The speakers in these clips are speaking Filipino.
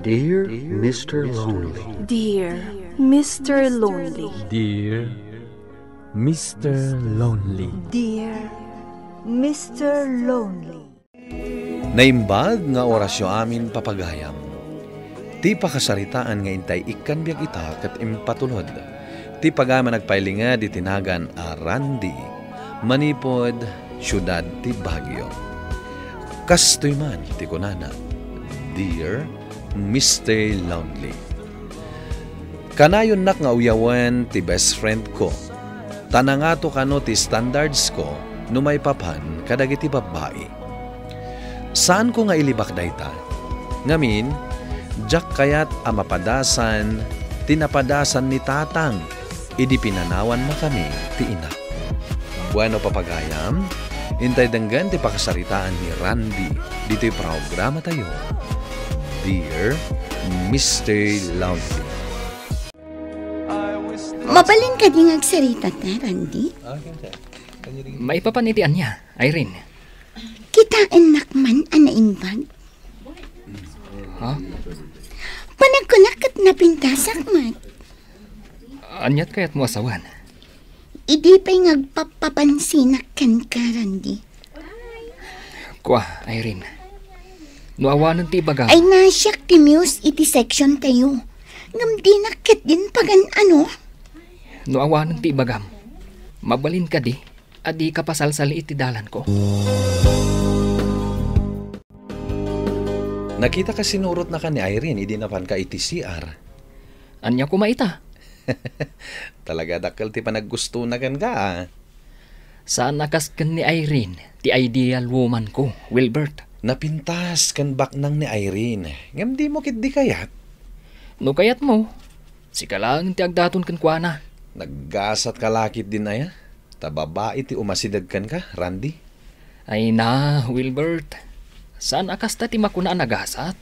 Dear Mr. Lonely. Dear Mr. Lonely. Dear Mr. Lonely. Dear Mr. Lonely. Naimbag nga orasyo amin papagayam. Ti pakasaritaan nga intay ikan biag ita kat impatulod. Ti pagama nagpailinga di tinagan a Randy. Manipod, syudad ti Baguio. Kastoy man ti kunana. Dear Mr. Lonely. Kanayon nak nga uyawan ti best friend ko. Tanangato kano ti standards ko numay papan kadagiti babae. Saan ko nga ilibak dayta? Ngamin, jak kayat amapadasan, tinapadasan ni tatang, idi pinanawan na kami ti ina. Bueno papagayam, intay denggan ti pakasaritaan ni Randy dito'y programa tayo. Dear Mr. Lonely. Mabalin ka di ngagsarita na, Randy? Maipapanitian niya, Irene. Kitaan nakman, anaimbag. Ha? Panagkunak at napintasak mat. Anyat kaya't mo asawan? Idi pa'y ngagpapapansinak kan ka, Randy. Kwa, Irene. Nuawanan ti baga. Ay nasyak ti Muse iti section tayo. Ngam di nakit din pagan ano. Nuawanan ti bagam. Mabalin ka di, adi kapasalsali iti dalan ko. Nakita ka sinurot na ka ni Irene, idi napan ka iti CR. Anya ko maita? Talaga dakal ti panaggusto na kan ka. Saan nakaskan ni Irene, ti ideal woman ko, Wilbert? Napintas kan baknang ni Irene. Ngam di mo kit di kayat. No kayat mo, sika lang ti agdaton kan kuana. Naggasat kalakit din na ya. Tababa iti umasidag kan ka, Randy. Ay na, Wilbert. Saan akas ta ti makuna nagasat?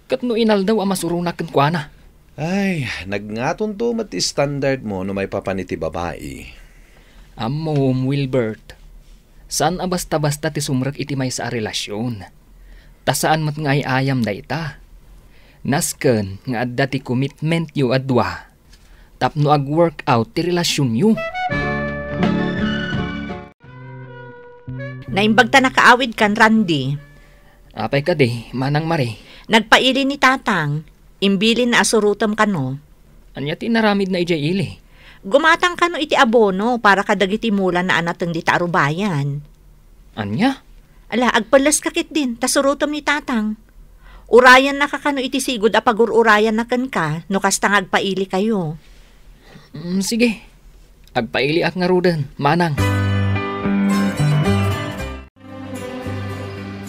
Kat no inal daw amasuruna kan kuana. Ay, nagngaton to mati standard mo no may papaniti babae. Amom, Wilbert. Saan basta-basta ti sumrek iti may sa relasyon? Ta saan mat nga ayam da ita? Nasken nga adda ti commitment yu adwa. Tapno ag-work out ti relasyon yu. Naimbag ta nakaawid kan, Randy. Apay ka di, manang mare. Nagpaili ni tatang, imbilin na asurutam kano. Anya ti naramid na ijay ili. Gumatang kano iti abono para kadagiti mula na anateng di tarubayan. Anya? Ala, agpalas kakit din, tasurutom ni tatang. Urayan na kakano iti sigod apagururayan na kan ka, no kastang agpaili kayo. Sige, agpaili ak nga rudan, manang.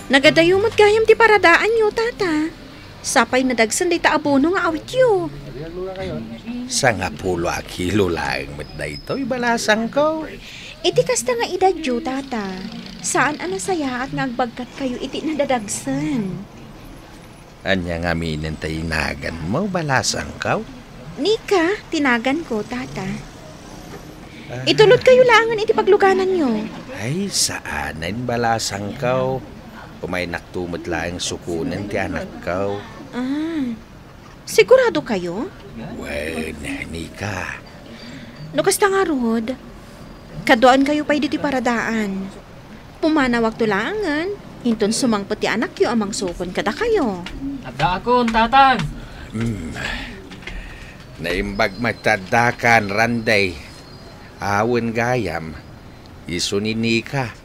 Nagadayumot gayam ti paradaan nyo, tata. Sapay na dagsan day ta abono nga awit yo. Sa nga pulo a kilo lang met da ito, ibalasang ko. Iti kasta nga edad yo, tata. Saan anasaya at ngagbagkat kayo iti nadadagsan? Anya nga minin tayo inagan mo, balasang ko. Nika, tinagan ko, tata. Itulot kayo langan iti pagluganan nyo. Ay, saanan balasang ko. Umay naktumot lang sukunan ti anak ko. Sigurado kayo? Well, Nika. No kasta nga, Rod. Kadoan kayo pa'y diti paradaan. Pumanawag tulangan. Hinton sumangpot ti anak yo amang sukon kada kayo. Adda akon, tatang. Naimbag matadakan, Randay. Awan gayam. Iso ni Nika.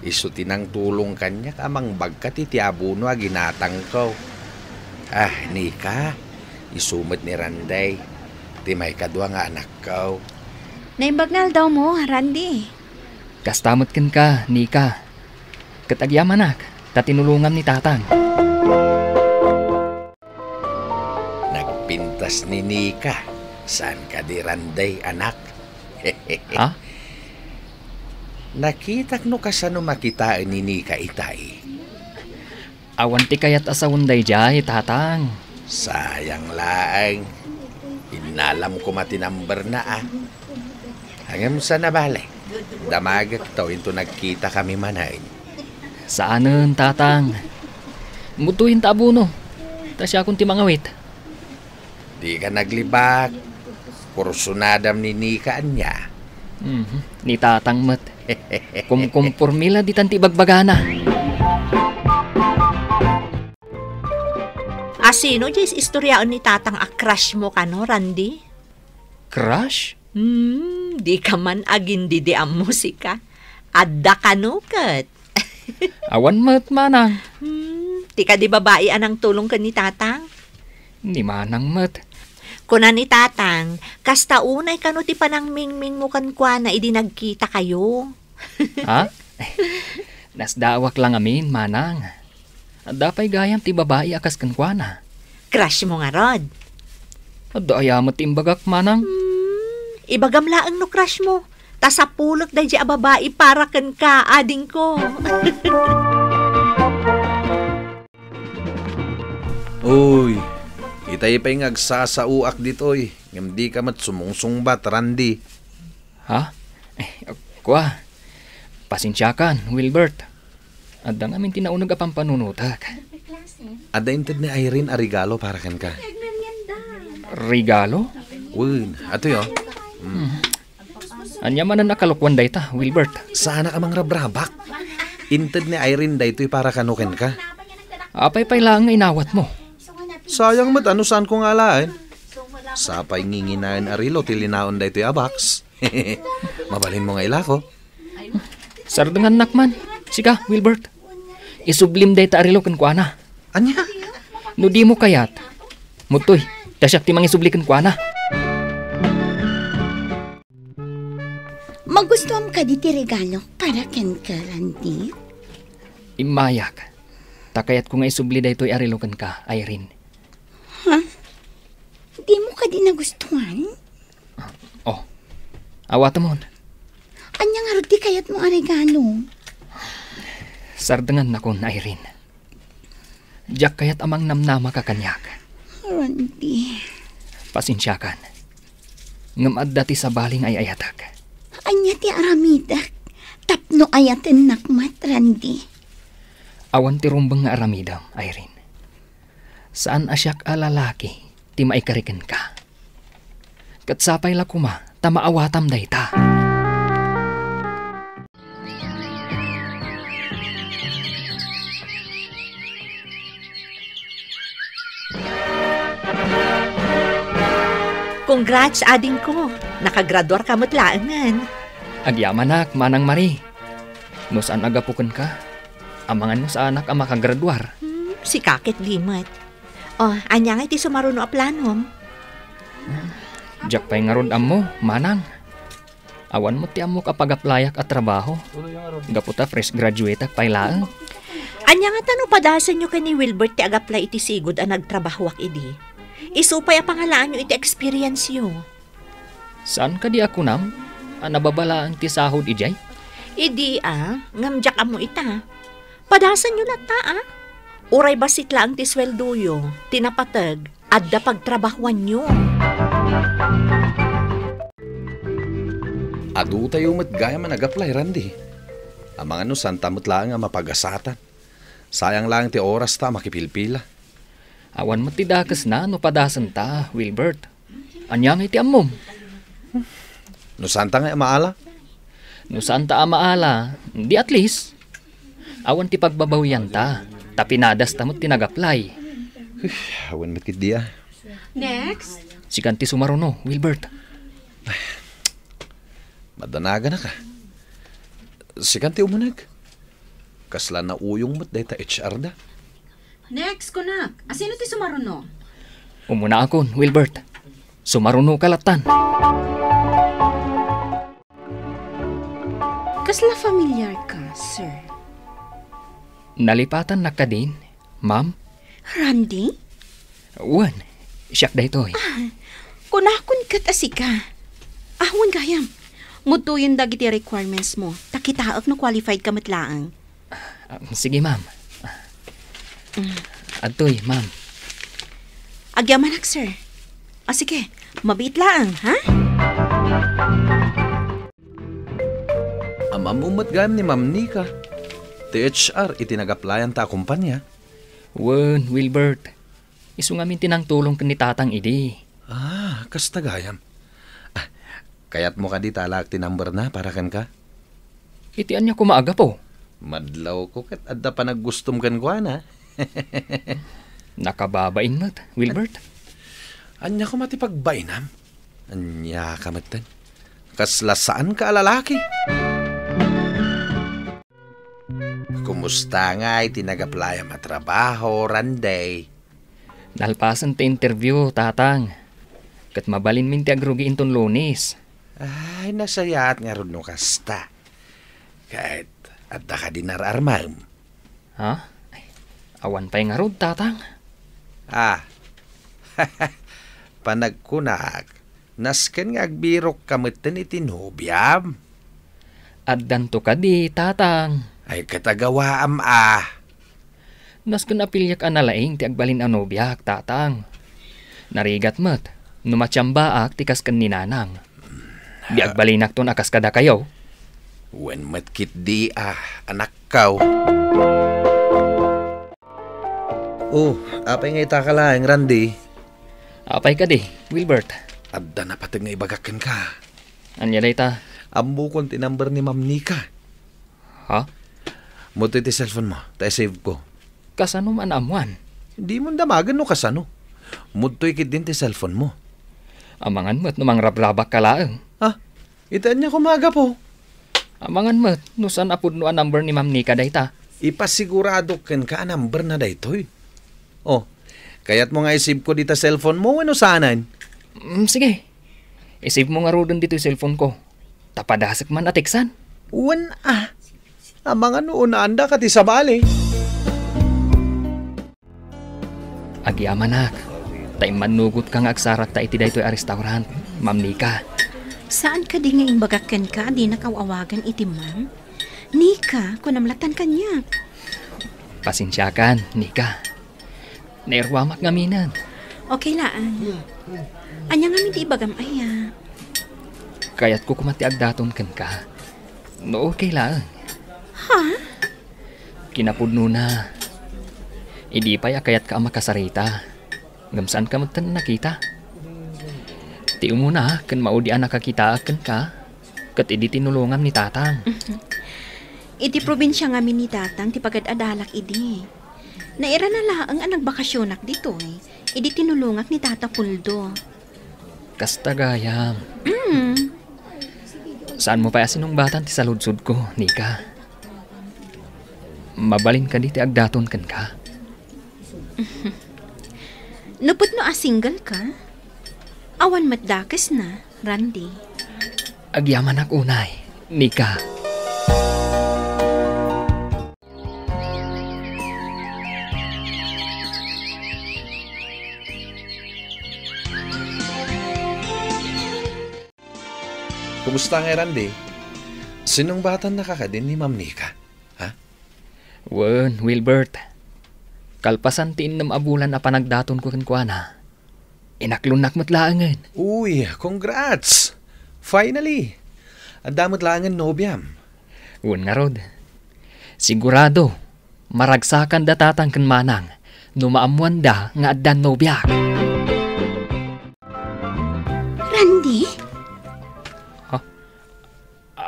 Iso tinang tulong kanya kamang bagkat iti abuno a ginatang ko. Nika. Isumot ni Randay. Ti may kadwa nga anak ko. Naimbagnal daw mo, Randy. Kastamot ken ka, Nika. Katagyaman ak, tatinulungan ni tatang. Nagpintas ni Nika. Saan ka di Randay, anak? Ha? Nakitak no kasano makitaan ni Nika itay. Awan ti kayat asawunday jay, tatang. Sayang laang. Inalam ko matinamber na Hanggang sa nabalik. Damagak to into nagkita kami manay. Saanen, tatang? Mutuhin ta abuno. Ta siya akong timangawit. Di ka naglibak. Kursunadam ni Nikaan niya. Ni tatang met. Kumkumpurmila di tanti bagbagana. Sino jay istoryaon ni tatang a crush mo ka no, Randy? Crush? Di ka man agin di ang musika. Adda ka no, kat. Awan met manang. Di ka di babae anang tulong ka ni tatang? Ni manang met. Kuna ni tatang, kasta unay ka no ti panang mingming mo kan kwa na idi nagkita kayo. Ha? Nasdawak lang amin, manang. Dapay gayam ti babae akas kankwana. Crush mo nga, Rod. Daya mo timbagak, manang. Ibagam laang no crush mo. Ta sa pulot da a babae para kan ka, ading ko. Uy, itay pa'y ngagsasauak ditoy. Ngam di ka mat sumungsungbat, Randy. Ha? Kwa. Pasensyakan, Wilbert. Adda ngamin tinaunag apang panunutak. Ada inted ni Irene a regalo para kan ka. Regalo? Uy, ato yo. Anya man na nakalukwan dayta, Wilbert. Sana ka mang rabrabak. Inted ni Irene daytoy para kanuken ka. Apay-pay lang nga inawat mo. Sayang mat, ano saan ko nga lain? Sapay nginginain arilo tilinaon daytoy abaks. Mabalin mo nga ilako. Sardangan nakman. Sika, Wilbert. Isublim dayta arilo kan kuana. Anya? No di mo kayat. Mutoy, tasyak ti mangisubli kan kuana. Magustuhan ka di ti regalo para ken ka, Randy? Imayak. Takayat ko nga isubli daytoy arilo kan ka, Irene. Ha? Di mo ka di nagustuhan? Oh, awatamon. Anya nga di kayat mo ang regalo? Sardangan na kon, Irene. Diyak kayat amang namnama ka kanyak. Randy. Pasensyakan. Ngam adda ti sa baling ay ayatak. Anya ti aramidak. Tapno ayaten nakmat, Randy. Awan ti rumbang nga aramidam, Irene. Saan asyak a lalaki ti maikariken ka? Katsapay la kuma, ta maawatam dayta. Congrats, ading ko. Nakagraduar ka mo't laangan. Agyamanak, manang Mari. No saan agapukan ka? Amangan mo sa anak ang makagraduar. Si kakit limat. Oh, anya nga iti sumaruno a planom. Diyak pa'y nga rod mo, manang. Awan mo ti amo kapag-aplayak at trabaho. Gaputa fresh graduate at pailaan. Anya nga tanong padasan nyo ka ni Wilbert ti agaplay iti sigod ang nagtrabahwak idi. Isupay a pangalaan nyo iti experience yo. Saan ka di ako nam? Nababalaan ti sahod ijay? Idi ngamjak amo ita. Padasan nyo na ta Uray basit lang ti sweldo yo, tinapatag, adda pagtrabahuan nyo. Adu tayo mat gaya man nag-apply, Randy. Amang ano santa mo't lang nga mapagasatan. Sayang lang ti oras ta makipilpila. Awan mo ti dakas na no padasan ta, Wilbert. Anya nga iti amom. No santa nga maala? No saan ta maala, di at least. Awan ti pagbabawian ta. Tapinadas tamot tinag-apply. Awan matkid di Next. Si kanti sumaruno, Wilbert. Madanaga na ka. Si kanti umunag. Kasla na uyong mo't dahita HR da. Next, kunak. Asino ti sumaruno? Umuna akon, Wilbert. Sumaruno kalatan. Kasla familiar ka, sir? Nalipatan na ka din, ma'am? Randy? Wan, siyak da ito'y. Kunakon kat asika. Ahwan gayam. Mutuyin dagiti requirements mo. Takitaak no qualified ka matlaang. Sige, ma'am. Atoy, ma'am. Agyamanak, sir. Sige, mabit laang, ha? Amamumat gayam ni Ma'am Nika. THR itinag-applyan ta kumpanya. Wan, Wilbert. Isu ngamin tinang tulong ken ni tatang idi. Kasta gayam. Kayat mo ka di talak ti number na para kan ka? Itian niya kumaaga po. Madlaw ko kat adda pa naggustom kan ko na. Nakababain mat, Wilbert. Anya ko matipagbainam. Anya ka matan. Kaslasaan ka lalaki. Kumusta nga itinagaplaya matrabaho, Randay? Nalpasan ti interview, tatang. Kat mabalin min ti agrugi inton Lunes. Ay, nasayaat nga ron no kasta. Kahit adda ka din nararmam. Ha? Ay, awan pa'y nga rod, tatang. Panagkunak. Nasken nga agbirok kamiten itinubiyam. Addan to ka di, tatang. Ay katagawaam Nasken apilyak analaing ti agbalin anobiyak, tatang. Narigat mat, numatyambaak ti kasken ni nanang. Di agbalinak ton akas kada kayo. Wen matkit di anak kaw. Apay nga itakalaeng, Randy? Apay ka di, Wilbert. Adda na patag nga ibagakan ka. Anya day ta? Ambu kon ti number ni Ma'am Nika. Ha? Muto iti cellphone mo, tayo save ko. Kasano man amuan? Di mo damagan no kasano. Muto ikit din ti cellphone mo. Amangan mo't numang rabrabak ka laeng. Itaan niya kumaga po. Amangan mo't nusan apod no a number ni Ma'am Nika day ta. Ipasigurado ken ka a number na daytoy. Kaya't mo nga isave ko dita cellphone mo, ano sanan? Sige. Isave mo nga rodon dito yung cellphone ko. Tapadasak man atiksan. Uwan Amangan noon na anda ka ti sabali. Agyamanak. Tay manugot ka nga agsarat ta iti daytoy a restaurant, Ma'am Nika. Saan ka di nga imbagakan ka, di nakawawagan iti ma'am? Nika, kunamlatan ka niya. Pasensyakan, Nika. Nairwamak nga minan. Okay laan. Anya nga di ibagam aya. Kaya't ko kumati agdaton kan ka. No, okay lang. Ha? Kinapudno na. Idi pa ya kayat ka makasarita. Gamsaan ka magtan nakita. Ti umuna, kan maudi anak kakita akan ka. Kat idi tinulungan ni tatang. Iti probinsya nga ni tatang, ti pagad-adalak idi. Naira na laang ang nagbakasyonak dito eh. Idi tinulungak ni Tata Puldo. Kasta gayam. Saan mo pa asinong batan ti saludsud ko, Nika? Mabalin ka di ti agdaton kan ka. Napot no a single ka? Awan matdakas na, Randy. Agyaman ak unay, Nika. Kumusta nga, Randy? Sinong batan nakakadin ni Ma'am Nika? Wen, Wilbert. Kalpasan ti innam abulan a panagdaton ko kenkwana. Inaklunak mo't laangan. Uy, congrats! Finally! Ang damot laangan nobyam. Wen nga rod. Sigurado, maragsakan da tatang ken manang, numaamuan da nga addan nobyak. Randy?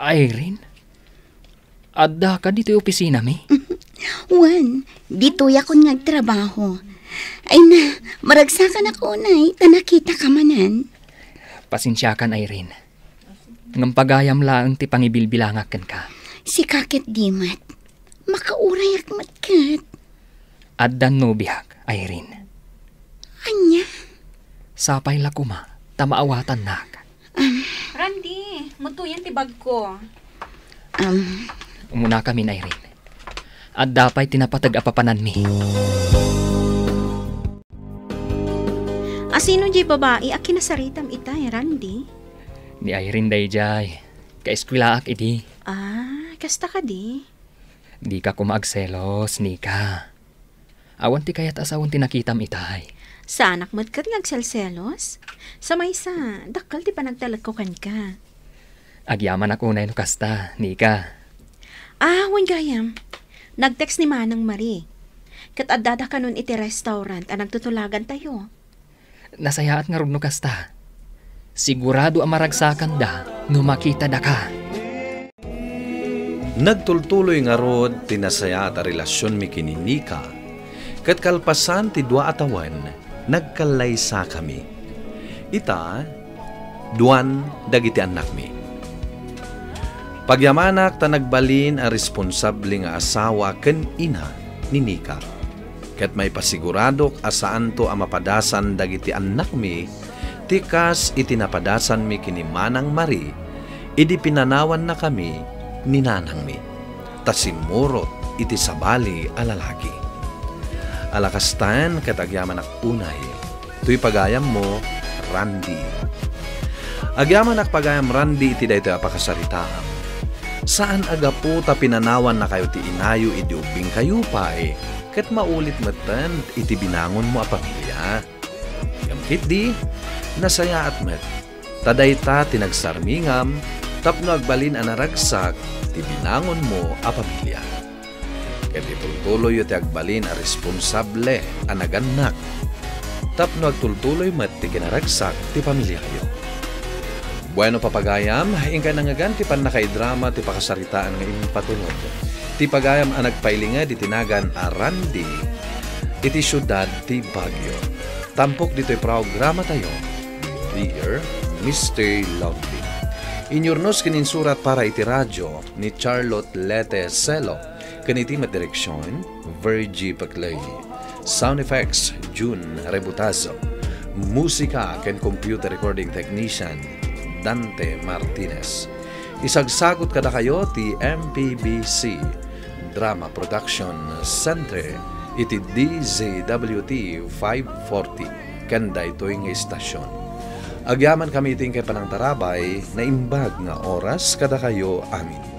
Irene? Adda ka dito yung opisina mi? Juan, dito yakon nagtrabaho. Ay na, maragsakan ako nay, tanakita ka manan. Pasensyakan, Irene. Ngampagayam laang ti pangibilbilangakan ka. Si kakit dimat, makaurayak matkat. Addan nobyak, Irene. Anya? Sapay lakuma, tamaawatan nak. Randy, mutuyan ti bag ko. Umuna kami, Irene. At dapay tinapatag apapanan mi. Asino di babae a kinasaritam ita, Randy? Ni Irene day jay. Kaeskwilaak idi. Kasta ka di? Di ka kumaagselos, Nika. Awan ti kayat asawon tinakitam itay. Sa anak mo't kat ngagselselos? Sa maysa, dakal ti panagtalag ko kan ka. Agyaman ako na no kasta, Nika. Wan gayam. Nag-text ni Manang Marie. kat addada ka nun iti restaurant ang nagtutulagan tayo. Nasayaat nga rugno kasta. Sigurado ang maragsakan da no makita da ka. Nagtultuloy nga rod tinasaya at relasyon mi kini Nika. Kat kalpasan ti dua atawan, nagkalaysa kami. Ita, duan dagiti anak mi. Pagyamanak ta nagbalin ang responsable nga asawa ken ina ni Nika. Ket may pasiguradok asaan to ang mapadasan dagiti anak mi, tikas itinapadasan mi kini Manang Marie, idi pinanawan na kami ni nanang mi. Tasimurot iti sabali alalaki. Alakastan ket agyaman ak unay, tuy pagayam mo, Randy. Agyaman ak pagayam Randy iti daytoy apakasaritaam. Saan aga po ta pinanawan na kayo ti inayo idiubing kayo pa ket maulit matan iti binangon mo a pamilya. Gamkit di, nasaya at met. Tadayta tinagsarmingam, tapno agbalin anaragsak, ti binangon mo a pamilya. Ket itultuloy iti agbalin a responsable a naganak. Tapno agtultuloy met ti kinaragsak ti pamilya kayo. Bueno papagayam, ingka nangagan ti panakaidrama ti pakasaritaan nga impatunod. Ti pagayam ang nagpailinga di tinagan a Randy, iti syudad ti Baguio. Tampok dito'y programa tayo, Dear Mr. Lonely. Inyurnos kininsurat para iti radyo ni Charlotte Lete Celo, kaniti direksyon, Virgie Paclay. Sound effects, June Rebutazo. Musika ken computer recording technician, Dante Martinez. Isagsagot kada kayo ti MPBC Drama Production Center iti DZWT 540 kanda ito'y nga istasyon. Agyaman kami iting kay panang tarabay na imbag nga oras kada kayo amin.